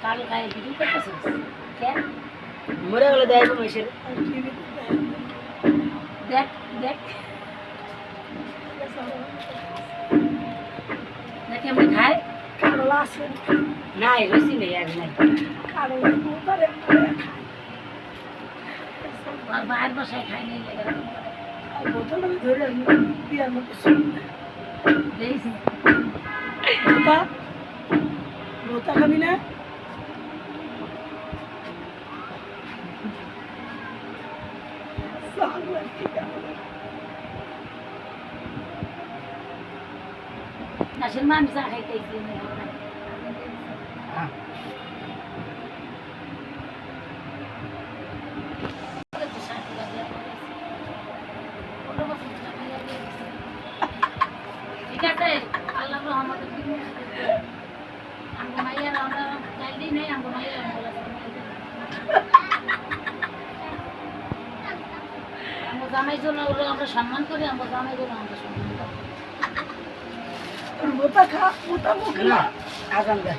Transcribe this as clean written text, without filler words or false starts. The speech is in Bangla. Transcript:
কাল গায়ে ভিডিও করতেছিস কেন মরে গেলে দেয় মেশের দেখ দেখ দেখে আমি খাই কারলা আছে নাই রসি নেই আর নাই কারলা করে আর বাইরের বাসায় খাই নেই আর বোতল আমি ধরে পিয়ার মতো শুনতে দেখি বোতা বোতা খাবি না নাসির মা আমি চা খাইতেছি ঠিক আছে আল্লাহ রহমতে আমগো মাইয়ার আমরা চাইলেই নেই আমগো মাইয়ার আমগো জামাই জন্য আমরা সম্মান করি আমগো জামাই জন্য আমরা সম্মান করি বোতা খা বোতা মুখ না আজান দেয়